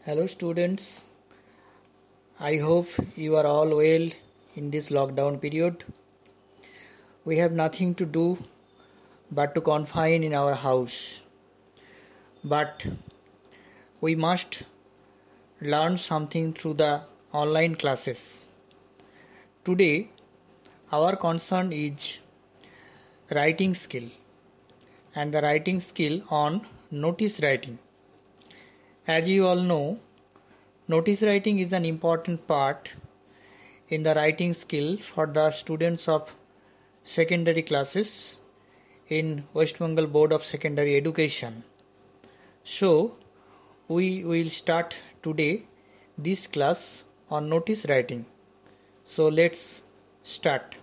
Hello students, I hope you are all well in this lockdown period. We have nothing to do but to confine in our house. But we must learn something through the online classes. Today our concern is writing skill and the writing skill on notice writing. As you all know, notice writing is an important part in the writing skill for the students of secondary classes in West Bengal Board of Secondary Education. So, we will start today this class on notice writing. So, let's start.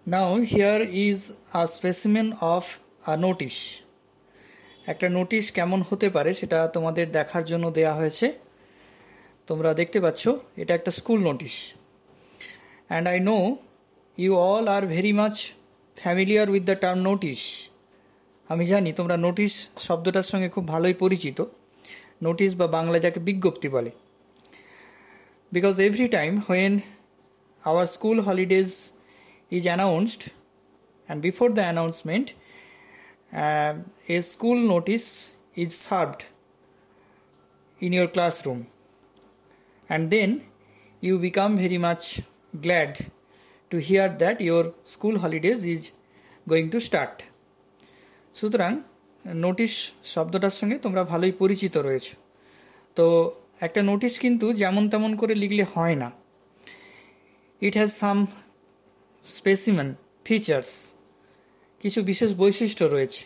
Now here is a specimen of a notice. একটা notice কেমন হতে পারে সেটা তোমাদের দেখার জন্য দেয়া হয়েছে। তোমরা দেখতে পাচ্ছ এটা একটা school notice. And I know you all are very much familiar with the term notice. আমি জানি তোমরা নোটিশ শব্দটার সঙ্গে খুব ভালোই পরিচিত। নোটিশ বা বাংলা যাকে বিজ্ঞপ্তি বলে। Because every time when our school holidays is announced and before the announcement a school notice is served in your classroom and then you become very much glad to hear that your school holidays is going to start. সুতরাং notice শব্দটার সঙ্গে তোমরা ভালোই পরিচিত রয়েছো। তো একটা notice কিন্তু যেমন তেমন করে লিখলে হয় না। It has some specimen features, কিছু বিশেষ বৈশিষ্ট্য রয়েছে।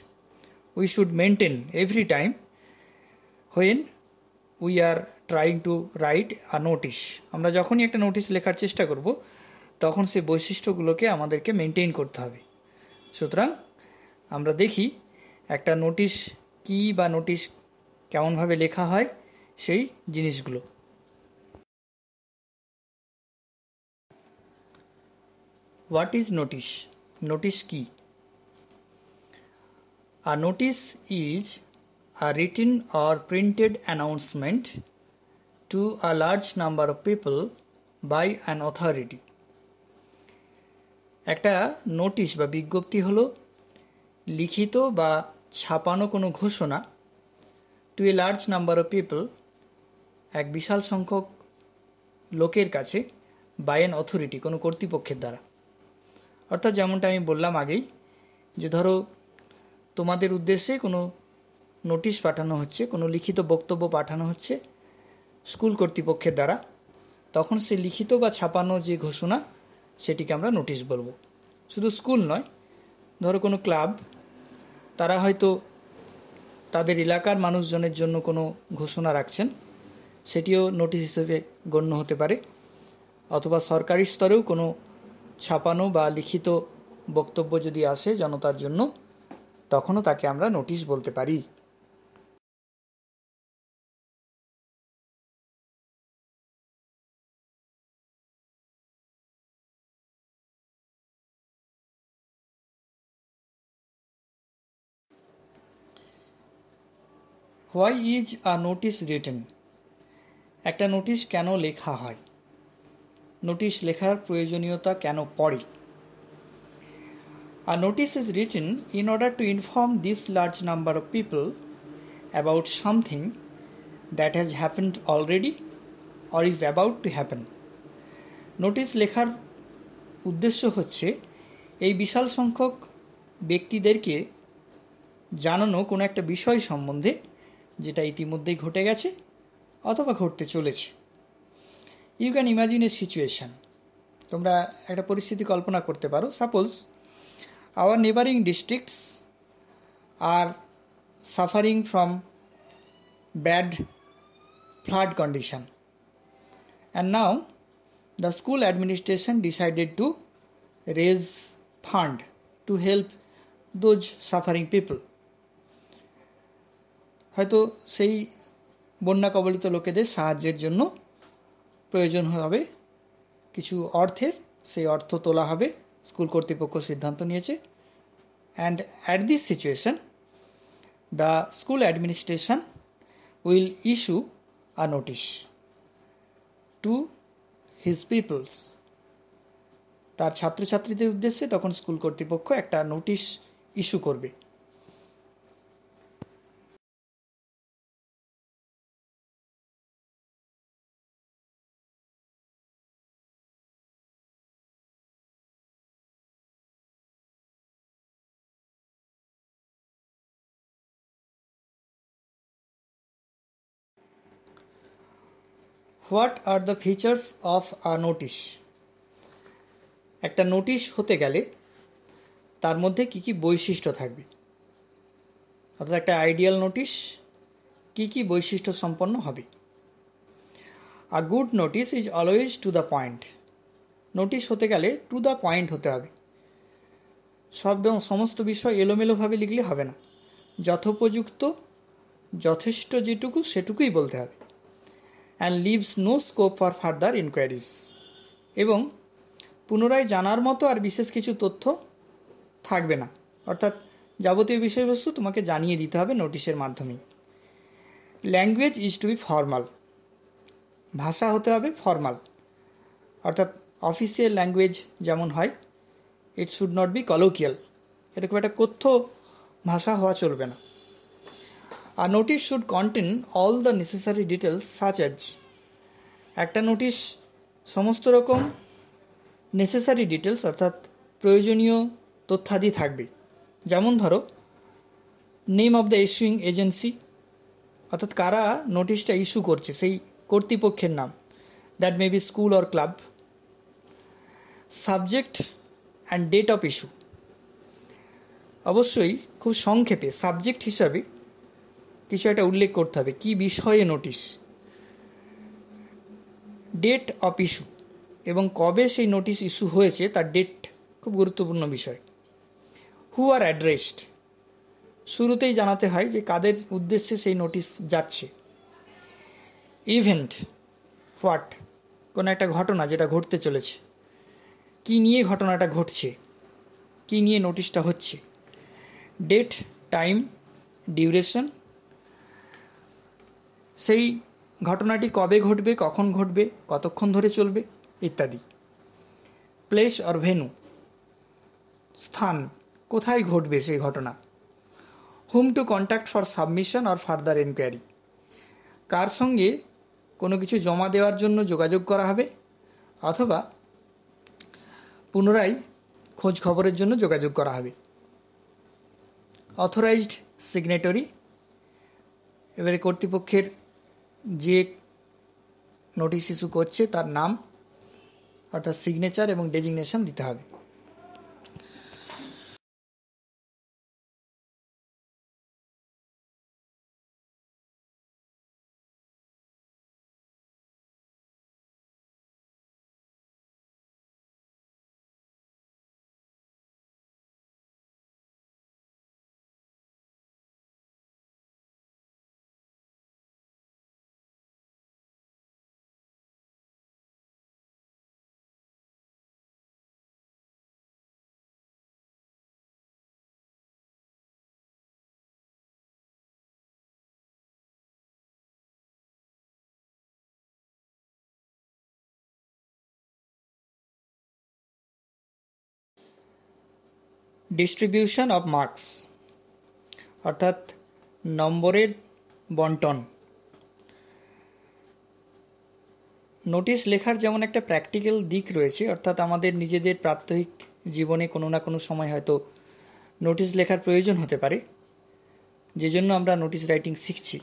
We should maintain every time when we are trying to write a notice. আমরা যখনই একটা নোটিশ লেখার চেষ্টা করব তখন সেই বৈশিষ্ট্যগুলোকে আমাদেরকে মেনটেন করতে হবে। সুতরাং আমরা দেখি একটা নোটিশ কি বা নোটিশ কেমনভাবে লেখা হয় সেই জিনিসগুলো। What is notice? Notice কি? A notice is a written or printed announcement to a large number of people by an authority. একটা নোটিশ বা বিজ্ঞপ্তি হলো লিখিত বা ছাপানো কোনো ঘোষণা to a large number of people, এক বিশাল সংখ্যক লোকের কাছে by an authority, কোনো কর্তৃপক্ষের দ্বারা। অর্থাৎ যেমনটা আমি বললাম আগেই যে ধরো তোমাদের উদ্দেশ্যে কোনো নোটিশ পাঠানো হচ্ছে, কোনো লিখিত বক্তব্য পাঠানো হচ্ছে স্কুল কর্তৃপক্ষের দ্বারা, তখন সেই লিখিত বা ছাপানো যে ঘোষণা সেটিকে আমরা নোটিশ বলবো। শুধু স্কুল নয়, ধরো কোনো ক্লাব, তারা হয়তো তাদের এলাকার মানুষজনের জন্য কোনো ঘোষণা রাখছেন, সেটিও নোটিশ হিসেবে গণ্য হতে পারে। অথবা সরকারি স্তরেও কোনো ছাপানো বা লিখিত বক্তব্য যদি আসে জনতার জন্য, তখনও তাকে আমরা নোটিশ বলতে পারি। Why is a notice written? একটা নোটিশ কেন লেখা হয়? নোটিশ লেখার প্রয়োজনীয়তা কেন পড়ে? A notice is written in order to inform this large number of people about something that has happened already or is about to happen. Notice লেখার উদ্দেশ্য হচ্ছে এই বিশাল সংখ্যক ব্যক্তিদেরকে জানানো কোনো একটা বিষয় সম্বন্ধে যেটা ইতিমধ্যেই ঘটে গেছে অথবা ঘটতে চলেছে। You can imagine a situation, তোমরা একটা পরিস্থিতি কল্পনা করতে পারো। Suppose our neighboring districts are suffering from bad flood condition and now the school administration decided to raise fund to help those suffering people. হয়তো সেই বন্যা কবলিত লোকেদের সাহায্যের জন্য প্রয়োজন হবে কিছু অর্থের, সেই অর্থ তোলা হবে, স্কুল কর্তৃপক্ষ সিদ্ধান্ত নিয়েছে। And at this situation the school administration will issue a notice to his people's. তার ছাত্রছাত্রীদের উদ্দেশ্যে তখন স্কুল কর্তৃপক্ষ একটা নোটিশ ইস্যু করবে। What are the features of a notice? একটা নোটিশ হতে গেলে তার মধ্যে কি কি বৈশিষ্ট্য থাকবে, অর্থাৎ একটা আইডিয়াল নোটিশ কি কি বৈশিষ্ট্য সম্পন্ন হবে। A good notice is always to the point. Notice হতে গেলে টু দ্য পয়েন্ট হতে হবে। সমস্ত বিষয় এলোমেলোভাবে লিখলে হবে না, যথোপযুক্ত, যথেষ্ট যেটুকু সেটুকুই বলতে হবে। And leaves no scope for further inquiries. এবং পুনরায় জানার মতো আর বিশেষ কিছু তথ্য থাকবে না, অর্থাৎ যাবতীয় বিষয়বস্তু তোমাকে জানিয়ে দিতে হবে নোটিশের মাধ্যমেই। Language is to be formal. ভাষা হতে হবে ফর্মাল, অর্থাৎ অফিসিয়াল ল্যাঙ্গুয়েজ যেমন হয়, it should not be colloquial. এরকম একটা কথ্য ভাষা হওয়া চলবে না। আর notice should contain all the necessary details such as. একটা নোটিশ সমস্ত রকম নেসেসারি ডিটেলস অর্থাৎ প্রয়োজনীয় তথ্যাদি থাকবে। যেমন ধরো name of the issuing agency, অর্থাৎ কারা নোটিশটা ইস্যু করছে সেই কর্তৃপক্ষের নাম, that may be school or club. Subject and date of issue, অবশ্যই খুব সংক্ষেপে সাবজেক্ট হিসাবে কিছু একটা উল্লেখ করতে হবে, কী বিষয়ে নোটিশ। ডেট অফ ইস্যু, এবং কবে সেই নোটিশ ইস্যু হয়েছে তার ডেট খুব গুরুত্বপূর্ণ বিষয়। হু আর অ্যাড্রেসড, শুরুতেই জানাতে হয় যে কাদের উদ্দেশ্যে সেই নোটিশ যাচ্ছে। ইভেন্ট, হোয়াট, কোনো একটা ঘটনা যেটা ঘটতে চলেছে, কী নিয়ে ঘটনাটা ঘটছে, কী নিয়ে নোটিশটা হচ্ছে। ডেট, টাইম, ডিউরেশন, সেই ঘটনাটি কবে ঘটবে, কখন ঘটবে, কতক্ষণ ধরে চলবে ইত্যাদি। প্লেস অর ভেন্যু, স্থান, কোথায় ঘটবে সেই ঘটনা। Whom to contact for submission or further enquiry, কার সঙ্গে কোনো কিছু জমা দেওয়ার জন্য যোগাযোগ করা হবে অথবা পুনরায় খোঁজ খবরের জন্য যোগাযোগ করা হবে। অথরাইজড সিগনেটরি, এবারে কর্তৃপক্ষের যে নোটিশ ইস্যু করছে তার নাম অর্থাৎ সিগনেচার এবং ডেজিগনেশন দিতে হবে। ডিস্ট্রিবিউশন অফ মার্কস, অর্থাৎ নম্বরের বন্টন। নোটিশ লেখার যেমন একটা প্র্যাকটিক্যাল দিক রয়েছে, অর্থাৎ আমাদের নিজেদের প্রাত্যহিক জীবনে কোনো না কোনো সময় হয়তো নোটিশ লেখার প্রয়োজন হতে পারে, যে জন্য আমরা নোটিশ রাইটিং শিখছি।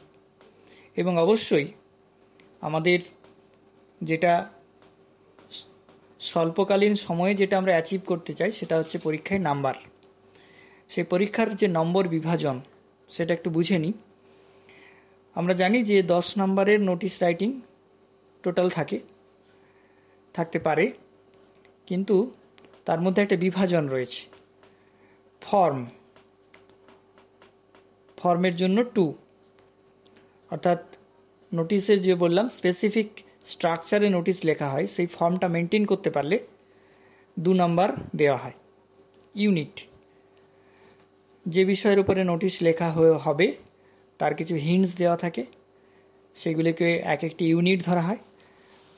এবং অবশ্যই আমাদের যেটা স্বল্পকালীন সময়ে যেটা আমরা অ্যাচিভ করতে চাই সেটা হচ্ছে পরীক্ষায় নাম্বার। সেই পরীক্ষার যে নম্বর বিভাজন সেটা একটু বুঝে নিই। আমরা জানি যে 10 নম্বরের নোটিশ রাইটিং টোটাল থাকতে পারে, কিন্তু তার মধ্যে একটা বিভাজন রয়েছে। ফর্মের জন্য 2, অর্থাৎ নোটিশে যে বললাম স্পেসিফিক স্ট্রাকচারে নোটিশ লেখা হয়, সেই ফর্মটা মেনটেন করতে পারলে 2 নাম্বার দেওয়া হয়। ইউনিট, যে বিষয়ের উপরে নোটিশ লেখা হবে তার কিছু হিন্টস দেওয়া থাকে, সেগুলিকে এক একটি ইউনিট ধরা হয়,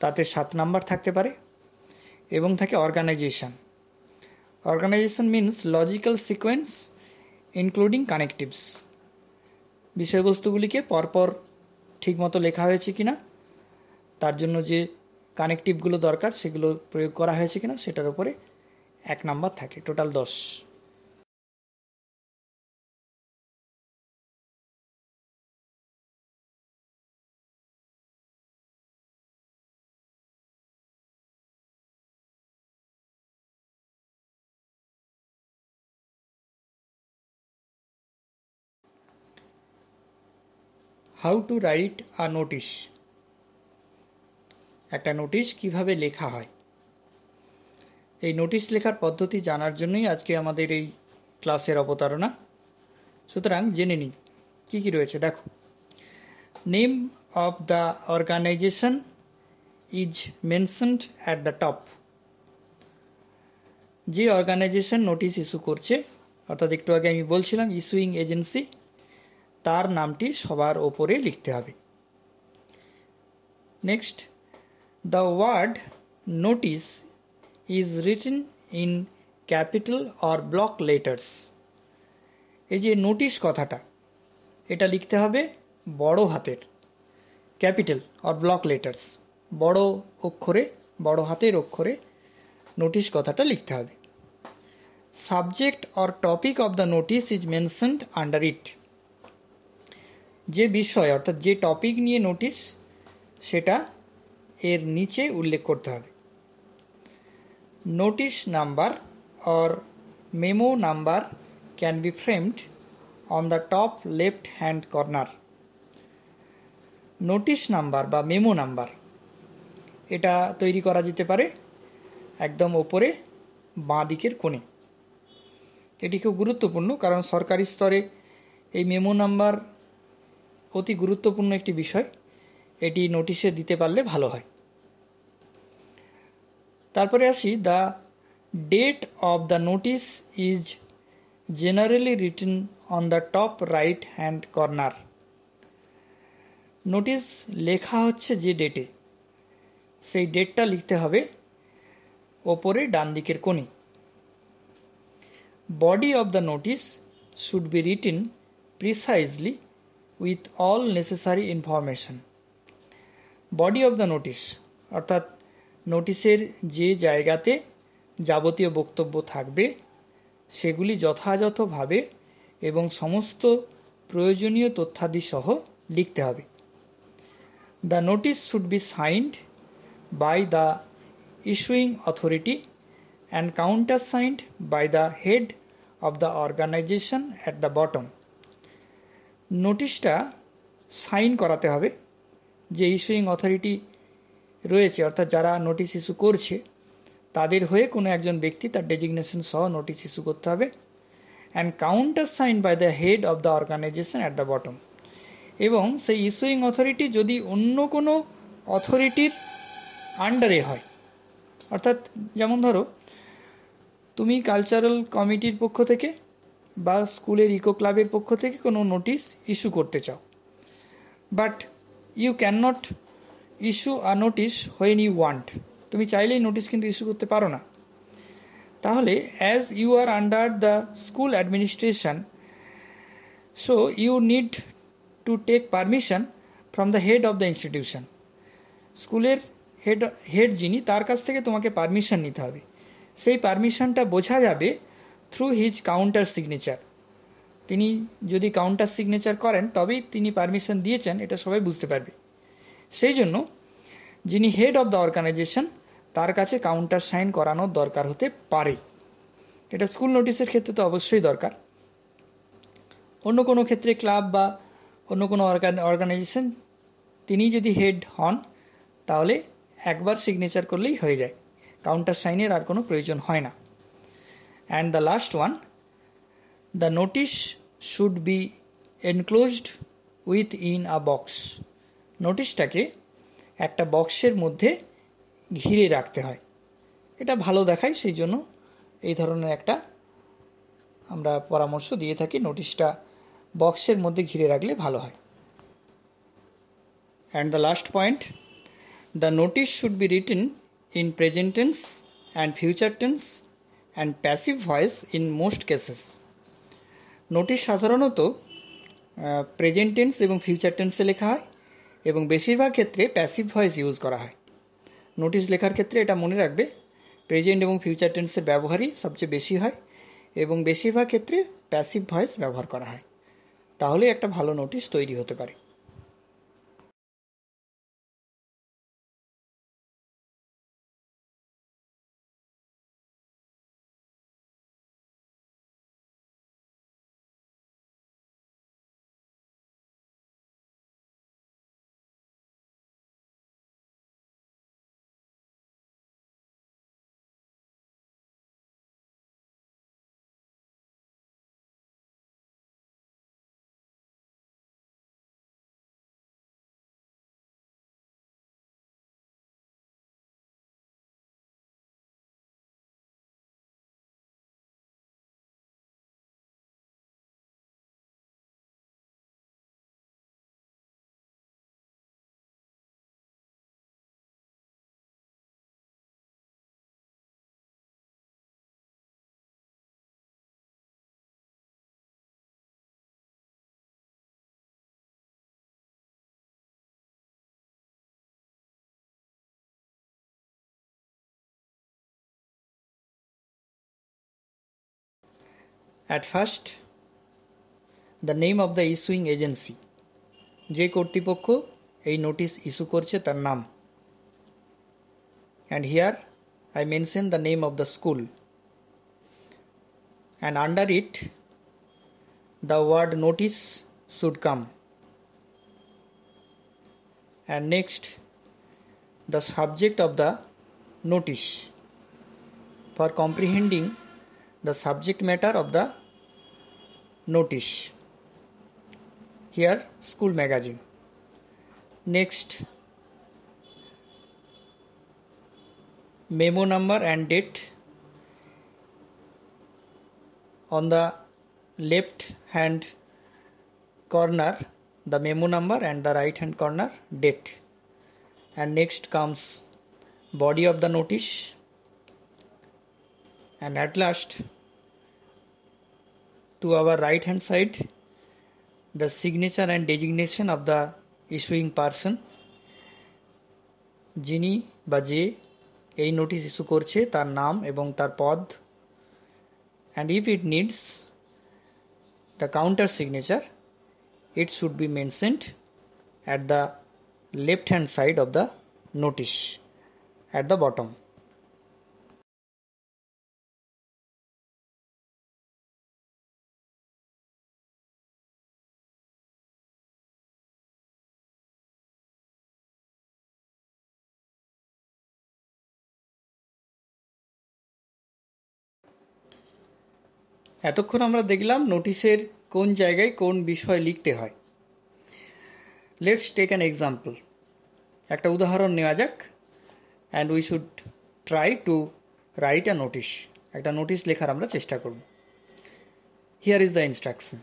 তাতে 7 নাম্বার থাকতে পারে। এবং থাকে organisation. Organisation means logical sequence including connectives, বিষয়বস্তুগুলিকে পরপর ঠিকমতো লেখা হয়েছে কিনা, তার জন্য যে কানেকটিভগুলো দরকার সেগুলো প্রয়োগ করা হয়েছে কিনা সেটার উপরে 1 নাম্বার থাকে, total 10। How to write a notice, একটা নোটিশ কিভাবে লেখা হয়, এই নোটিশ লেখার পদ্ধতি জানার জন্যই আজকে আমাদের এই ক্লাসের অবতারণা। সুতরাং জেনে নিই কী কী রয়েছে। দেখো, name of the organisation is mentioned at the top. যে অর্গানাইজেশন নোটিশ ইস্যু করছে, অর্থাৎ একটু আগে আমি বলছিলাম ইস্যুইং এজেন্সি, তার নামটি সবার ওপরে লিখতে হবে। Next, the word notice is written in capital or block letters. এই যে নোটিশ কথাটা, এটা লিখতে হবে বড় হাতের, ক্যাপিটাল অর ব্লক লেটার্স, বড় অক্ষরে, বড় হাতের অক্ষরে নোটিশ কথাটা লিখতে হবে। Subject or topic of the notice is mentioned under ইট। যে বিষয় অর্থাৎ যে টপিক নিয়ে নোটিশ, সেটা এর নিচে উল্লেখ করতে হবে। Notice number or memo number can be framed on the top left hand corner. Notice number বা মেমো নাম্বার এটা তৈরি করা যেতে পারে একদম ওপরে বাঁ দিকের কোণে। এটি খুব গুরুত্বপূর্ণ, কারণ সরকারি স্তরে এই মেমো নাম্বার অতি গুরুত্বপূর্ণ একটি বিষয়, এটি নোটিশে দিতে পারলে ভালো হয়। তারপরে আসি, the date of the notice is generally written on the top right hand corner. Notice লেখা হচ্ছে যে ডেটে, সেই ডেটটা লিখতে হবে ওপরে ডান দিকের কোণে। Body of the notice should be written precisely with all necessary information. Body of the notice অর্থাৎ নোটিশের যে জায়গাতে যাবতীয় বক্তব্য থাকবে সেগুলি যথাযথভাবে এবং সমস্ত প্রয়োজনীয় তথ্যাদি সহ লিখতে হবে। The notice should be signed by the issuing authority and countersigned by the head of the organisation at the bottom. নোটিশটা সাইন করাতে হবে, যে ইস্যুইং অথরিটি রয়েছে অর্থাৎ যারা নোটিশ ইস্যু করছে তাদের হয়ে কোনো একজন ব্যক্তি তার ডেজিগনেশন সহ নোটিশ ইস্যু করতে হবে। And countersign by the head of the organisation at the bottom. এবং সেই ইস্যুইং অথরিটি যদি অন্য কোনো অথরিটির আন্ডারে হয়, অর্থাৎ যেমন ধরো তুমি কালচারাল কমিটির পক্ষ থেকে বা স্কুলের ইকো ক্লাবের পক্ষ থেকে কোনো নোটিশ ইস্যু করতে চাও, but you can not issue a notice when you want. তুমি চাইলেই নোটিশ কিন্তু ইস্যু করতে পারো না। তাহলে as you are under the school administration, so you need to take permission from the head of the institution. স্কুলের head যিনি, তার কাছ থেকে তোমাকে পারমিশন নিতে হবে। সেই পারমিশনটা বোঝা যাবে থ্রু হিজ কাউন্টার সিগনেচার। তিনি যদি কাউন্টার সিগনেচার করেন তবেই তিনি পারমিশন দিয়েছেন, এটা সবাই বুঝতে পারবে। সেই জন্য যিনি হেড অফ দ্য অর্গানাইজেশন তার কাছে কাউন্টার সাইন করানোর দরকার হতে পারে। এটা স্কুল নোটিশের ক্ষেত্রে তো অবশ্যই দরকার। অন্য কোনো ক্ষেত্রে ক্লাব বা অন্য কোনো অর্গানাইজেশন তিনি যদি হেড হন তাহলে একবার সিগনেচার করলেই হয়ে যায়, কাউন্টার সাইনের আর কোনো প্রয়োজন হয় না। And the last one, the notice should be enclosed within a box. নোটিশটাকে একটা বক্সের মধ্যে ঘিরে রাখতে হয়। এটা ভালো দেখায়, সেই জন্য এই ধরনের একটা আমরা পরামর্শ দিয়ে থাকি, নোটিশটা বক্সের মধ্যে ঘিরে রাখলে ভালো হয়। And the last point, the notice should be written in present tense and future tense and passive voice in most cases. Notice সাধারণত প্রেজেন্ট টেন্স এবং ফিউচার টেন্সে লেখা হয় এবং বেশিরভাগ ক্ষেত্রে প্যাসিভ ভয়েস ইউজ করা হয়। নোটিশ লেখার ক্ষেত্রে এটা মনে রাখবে, প্রেজেন্ট এবং ফিউচার টেন্সের ব্যবহারই সবচেয়ে বেশি হয় এবং বেশিরভাগ ক্ষেত্রে প্যাসিভ ভয়েস ব্যবহার করা হয়। তাহলে একটা ভালো নোটিশ তৈরি হতে পারে। At first, the name of the issuing agency, যে কর্তৃপক্ষ এই নোটিশ ইস্যু করছে তার নাম। And here I mention the name of the school, and under it the word notice should come. And next, the subject of the notice. For comprehending the subject matter of the notice, here school magazine. Next, memo number and date. On the left hand corner the memo number and the right hand corner date. And next comes body of the notice, and at last to our right hand side the signature and designation of the issuing person, যিনি বা যে এই notice issue করছে তার নাম এবং তার পদ। And if it needs the counter signature, it should be mentioned at the left hand side of the notice at the bottom. এতক্ষণ আমরা দেখলাম নোটিশের কোন জায়গায় কোন বিষয় লিখতে হয়। লেটস টেক অ্যান এক্সাম্পল, একটা উদাহরণ নেওয়া যাক। And we should try to write a notice, একটা নোটিশ লেখার আমরা চেষ্টা করব। Here is the instruction.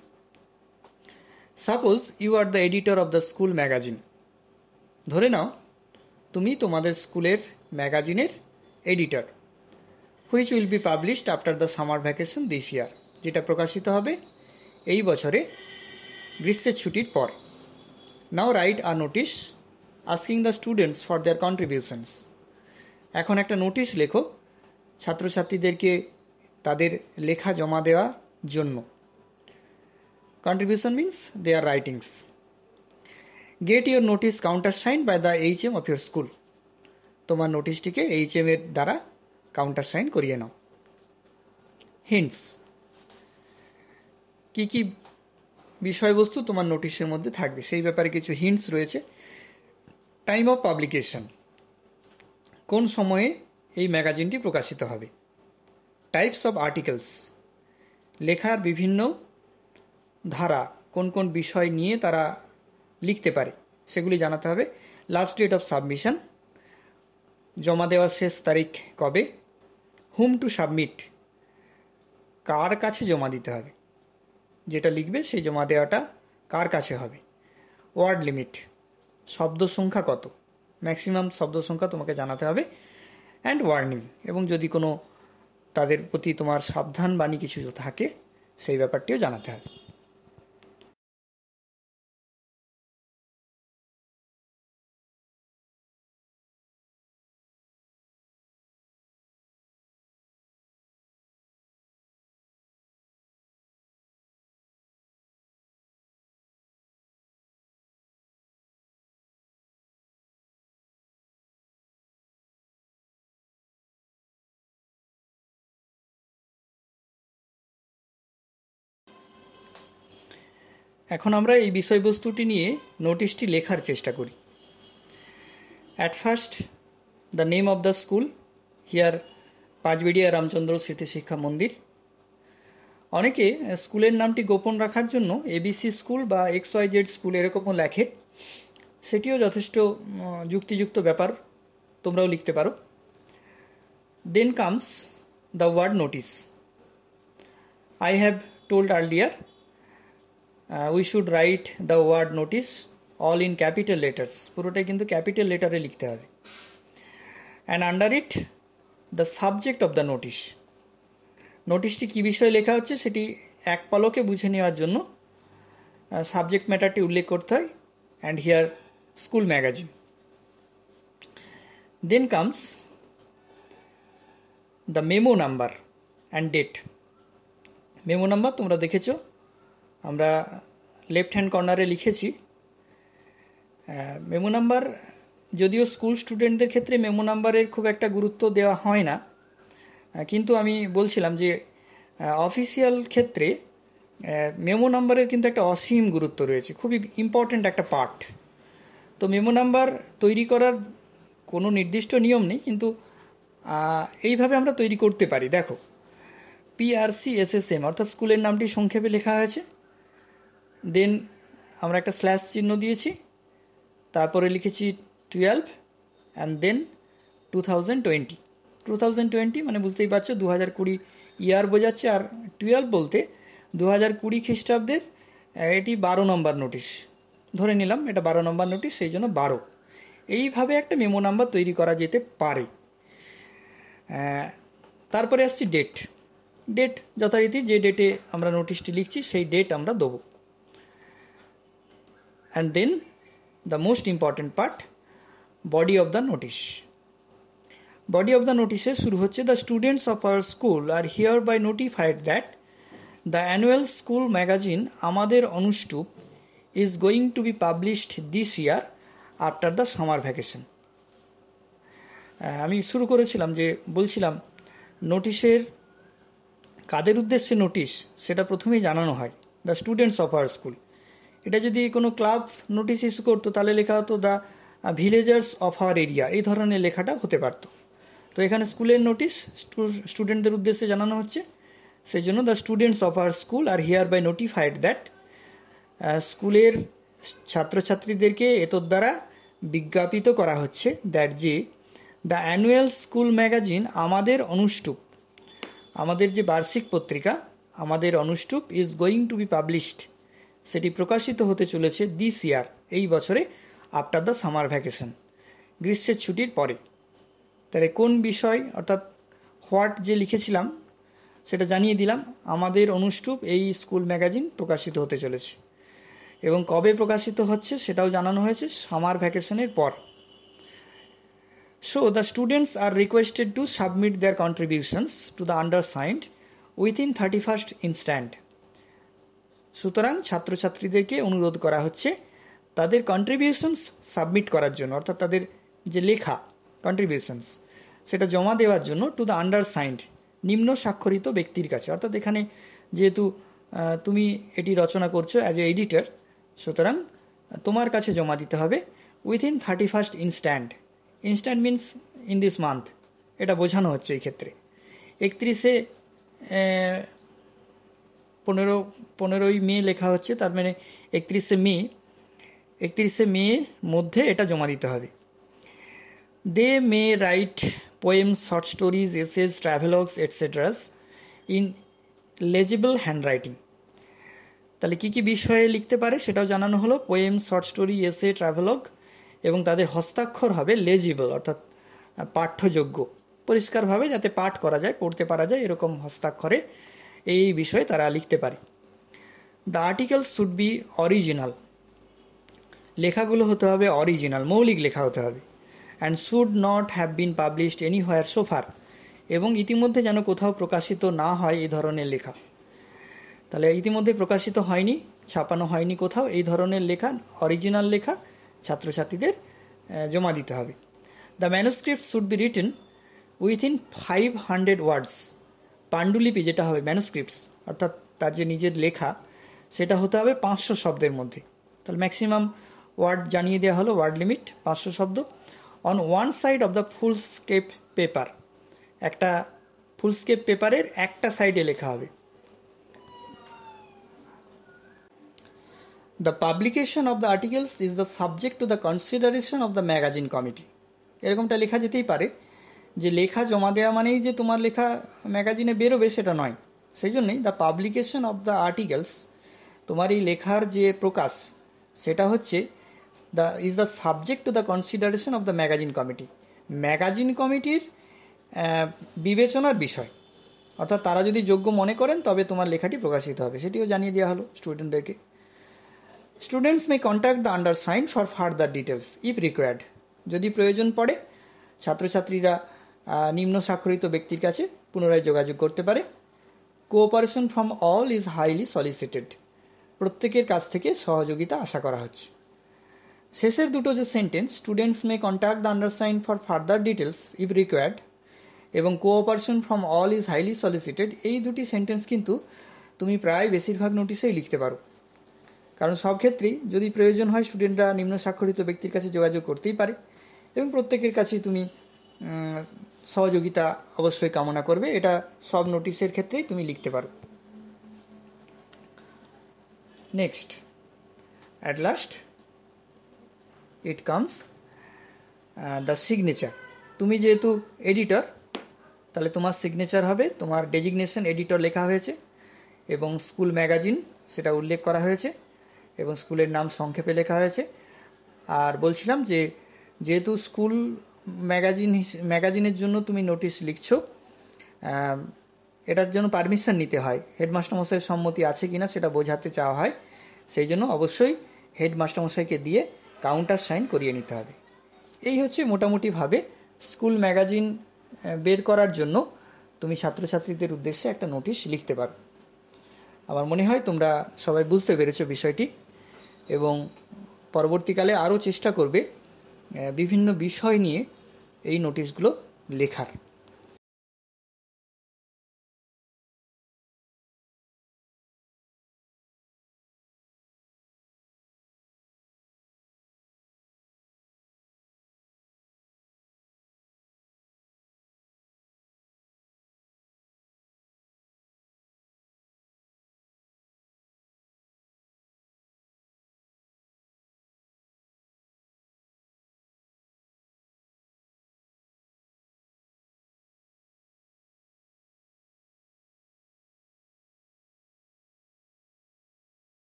Suppose you are the editor of the school magazine. ধরে নাও তুমি তোমাদের স্কুলের ম্যাগাজিনের editor, which will be published after the summer vacation this year, যেটা প্রকাশিত হবে এই বছরে গ্রীষ্মের ছুটির পর। Now write a notice asking the students for their contributions. এখন একটা নোটিশ লেখো ছাত্রছাত্রীদেরকে তাদের লেখা জমা দেওয়ার জন্য। Contribution means their writings. Get your notice countersign by the HM of your school. তোমার নোটিশটিকে HM এর দ্বারা কাউন্টারসাইন করিয়ে নাও। হিন্টস, কী কী বিষয়বস্তু তোমার নোটিশের মধ্যে থাকবে সেই ব্যাপারে কিছু হিন্টস রয়েছে। টাইম অফ পাবলিকেশন, কোন সময়ে এই ম্যাগাজিনটি প্রকাশিত হবে। টাইপস অফ আর্টিকেলস, লেখার বিভিন্ন ধারা, কোন কোন বিষয় নিয়ে তারা লিখতে পারে সেগুলি জানাতে হবে। লাস্ট ডেট অফ সাবমিশন, জমা দেওয়ার শেষ তারিখ কবে, হুম টু সাবমিট, কার কাছে জমা দিতে হবে, যেটা লিখবে সেই জমা দেওয়াটা কার কাছে হবে, ওয়ার্ড লিমিট, শব্দ সংখ্যা কত, ম্যাক্সিমাম শব্দ সংখ্যা তোমাকে জানাতে হবে, অ্যান্ড ওয়ার্নিং, এবং যদি কোনো তাদের প্রতি তোমার সাবধান বাণী কিছু থাকে সেই ব্যাপারটিও জানাতে হবে। এখন আমরা এই বিষয়বস্তুটি নিয়ে নোটিশটি লেখার চেষ্টা করি। At first, the name of the school, here Panchberia Ramchandra Smriti Shiksha Mandir. অনেকে স্কুলের নামটি গোপন রাখার জন্য এবিসি স্কুল বা XYZ স্কুল এরকমও লেখে, সেটিও যথেষ্ট যুক্তিযুক্ত ব্যাপার, তোমরাও লিখতে পারো। Then comes the word notice. I have told earlier we should write the word notice all in capital letters, পুরোটাই কিন্তু ক্যাপিটাল লেটারে লিখতে হবে। And under it the subject of the notice, নোটিশটি কী বিষয়ে লেখা হচ্ছে সেটি এক পলকে বুঝে নেওয়ার জন্য সাবজেক্ট ম্যাটারটি উল্লেখ করতে হয়, and here school magazine. Then comes the memo number and date. Memo number তোমরা দেখেছো, আমরা লেফট হ্যান্ড কর্নারে লিখেছি। মেমো নাম্বার, যদিও স্কুল স্টুডেন্টদের ক্ষেত্রে মেমো নাম্বারের খুব একটা গুরুত্ব দেওয়া হয় না, কিন্তু আমি বলছিলাম যে অফিসিয়াল ক্ষেত্রে মেমো নাম্বারের কিন্তু একটা অসীম গুরুত্ব রয়েছে, খুবই ইম্পর্ট্যান্ট একটা পার্ট। তো মেমো নাম্বার তৈরি করার কোনো নির্দিষ্ট নিয়ম নেই, কিন্তু এইভাবে আমরা তৈরি করতে পারি। দেখো, PRCSSM অর্থাৎ স্কুলের নামটি সংক্ষেপে লেখা হয়েছে, দেন আমরা একটা স্ল্যাশ চিহ্ন দিয়েছি, তারপরে লিখেছি 12 অ্যান্ড দেন 2020। 2020 মানে বুঝতেই পারছো 2020 ইয়ার বোঝাচ্ছে, আর 12 বলতে 2020 খ্রিস্টাব্দের এটি 12 নম্বর নোটিশ, ধরে নিলাম এটা 12 নম্বর নোটিশ, সেই জন্য 12। এইভাবে একটা মেমো নাম্বার তৈরি করা যেতে পারে। তারপরে আসছি ডেট। ডেট যথারীতি যে ডেটে আমরা নোটিশটি লিখছি সেই ডেট আমরা দেবো। And then the most important part, body of the notice. Body of the নোটিশে শুরু হচ্ছে, the students of our school are hereby notified that the annual school magazine আমাদের Anushtup is going to be published this year after the summer vacation. আমি শুরু করেছিলাম যে বলছিলাম নোটিশের কাদের উদ্দেশ্যে নোটিশ সেটা প্রথমেই জানানো হয়, the students of our school. এটা যদি কোনো ক্লাব নোটিশ ইস্যু করতো তাহলে লেখা হতো the villagers of our area, এই ধরনের লেখাটা হতে পারতো। তো এখানে স্কুলের নোটিশ স্টুডেন্টদের উদ্দেশ্যে জানানো হচ্ছে, সেই জন্য the students of our school are hereby notified that, স্কুলের ছাত্রছাত্রীদেরকে এতদ্বারা বিজ্ঞাপিত করা হচ্ছে দ্যাট যে দ্য অ্যানুয়াল স্কুল ম্যাগাজিন আমাদের অনুষ্টুপ, আমাদের যে বার্ষিক পত্রিকা আমাদের Anushtup is going to be published, সেটি প্রকাশিত হতে চলেছে দিস ইয়ার, এই বছরে, আফটার দ্য সামার ভ্যাকেশন, গ্রীষ্মের ছুটির পরে। তাহলে কোন বিষয় অর্থাৎ হোয়াট যে লিখেছিলাম সেটা জানিয়ে দিলাম, আমাদের অনুষ্টুপ এই স্কুল ম্যাগাজিন প্রকাশিত হতে চলেছে, এবং কবে প্রকাশিত হচ্ছে সেটাও জানানো হয়েছে, সামার ভ্যাকেশনের পর। So the students are requested to submit their contributions to the undersigned within 31st instant. সুতরাং ছাত্রছাত্রীদেরকে অনুরোধ করা হচ্ছে তাদের কন্ট্রিবিউশনস সাবমিট করার জন্য, অর্থাৎ তাদের যে লেখা কন্ট্রিবিউশনস সেটা জমা দেওয়ার জন্য টু দ্য আন্ডারসাইন্ড, নিম্ন স্বাক্ষরিত ব্যক্তির কাছে। অর্থাৎ এখানে যেহেতু তুমি এটি রচনা করছো অ্যাজ এ এডিটর, সুতরাং তোমার কাছে জমা দিতে হবে within 31st instant. Instant means in this month, এটা বোঝানো হচ্ছে এই ক্ষেত্রে। 15ই মে লেখা হচ্ছে, তার মানে 31শে মে 31শে মে মধ্যে এটা জমা দিতে হবে। They may write poems, short stories, essays, travelogues etceteras in legible handwriting. তাহলে কী কী বিষয়ে লিখতে পারে সেটাও জানানো হলো। Poem, short story, essay, travelogue, এবং তাদের হস্তাক্ষর হবে লেজিবল অর্থাৎ পাঠ্যযোগ্য, পরিষ্কারভাবে যাতে পাঠ করা যায়, পড়তে পারা যায়, এরকম হস্তাক্ষরে এই বিষয়ে তারা লিখতে পারে। The articles should be original, লেখাগুলো হতে হবে অরিজিনাল, মৌলিক লেখা হতে হবে। And should not have been published anywhere so far, এবং ইতিমধ্যে যেন কোথাও প্রকাশিত না হয় এই ধরনের লেখা। তাহলে ইতিমধ্যে প্রকাশিত হয়নি, ছাপানো হয়নি কোথাও, এই ধরনের লেখা, অরিজিনাল লেখা ছাত্রছাত্রীদের জমা দিতে হবে। The manuscript should be written within 500 ওয়ার্ডস, পাণ্ডুলিপি যেটা হবে ম্যানুস্ক্রিপ্টস অর্থাৎ তার যে নিজের লেখা সেটা হতে হবে 500 শব্দের মধ্যে। তাহলে ম্যাক্সিমাম ওয়ার্ড জানিয়ে দেওয়া হলো, ওয়ার্ড লিমিট 500 শব্দ। On one side of the foolscap paper, একটা ফুলস্কেপ পেপারের একটা সাইডে লেখা হবে। The publication of the articles is the subject to the consideration of the magazine committee. এরকমটা লেখা যেতেই পারে যে লেখা জমা দেওয়া মানেই যে তোমার লেখা ম্যাগাজিনে বেরোবে সেটা নয়। সেই জন্যই the publication of the articles, তোমার এই লেখার যে প্রকাশ সেটা হচ্ছে is the subject to the consideration of the magazine committee, magazine কমিটির বিবেচনার বিষয়। অর্থাৎ তারা যদি যোগ্য মনে করেন তবে তোমার লেখাটি প্রকাশিত হবে, সেটিও জানিয়ে দেওয়া হলো স্টুডেন্টদেরকে। Students may contact the undersign for further details if required, যদি প্রয়োজন পড়ে ছাত্রছাত্রীরা নিম্ন স্বাক্ষরিত ব্যক্তির কাছে পুনরায় যোগাযোগ করতে পারে। Cooperation from all is highly সলিসিটেড, প্রত্যেকের কাছ থেকে সহযোগিতা আশা করা হচ্ছে। শেষের দুটো যে sentence, students may contact the undersign for further details if required এবং cooperation from all is highly solicited, এই দুটি সেন্টেন্স কিন্তু তুমি প্রায় বেশিরভাগ নোটিশেই লিখতে পারো। কারণ সব ক্ষেত্রেই যদি প্রয়োজন হয় স্টুডেন্টরা নিম্ন স্বাক্ষরিত ব্যক্তির কাছে যোগাযোগ করতেই পারে এবং প্রত্যেকের কাছেই তুমি সহযোগিতা অবশ্যই কামনা করবে, এটা সব নোটিশের ক্ষেত্রেই তুমি লিখতে পারো। Next, at last it comes the signature. তুমি যেহেতু এডিটর, তাহলে তোমার সিগনেচার হবে, তোমার ডেজিগনেশন এডিটর লেখা হয়েছে এবং স্কুল ম্যাগাজিন সেটা উল্লেখ করা হয়েছে এবং স্কুলের নাম সংক্ষেপে লেখা হয়েছে। আর বলছিলাম যে যেহেতু স্কুল ম্যাগাজিনের জন্য তুমি নোটিশ লিখছো, এটার জন্য পারমিশন নিতে হয়, হেডমাস্টারমশাইয়ের সম্মতি আছে কিনা সেটা বোঝাতে চাওয়া হয়। সেই জন্য অবশ্যই হেডমাস্টারমশাইকে দিয়ে কাউন্টার সাইন করিয়ে নিতে হবে। এই হচ্ছে মোটামুটিভাবে স্কুল ম্যাগাজিন বের করার জন্য তুমি ছাত্রছাত্রীদের উদ্দেশ্যে একটা নোটিশ লিখতে পারো। আমার মনে হয় তোমরা সবাই বুঝতে পেরেছো বিষয়টি এবং পরবর্তীকালে আরও চেষ্টা করবে বিভিন্ন বিষয় নিয়ে এই নোটিশগুলো লেখার।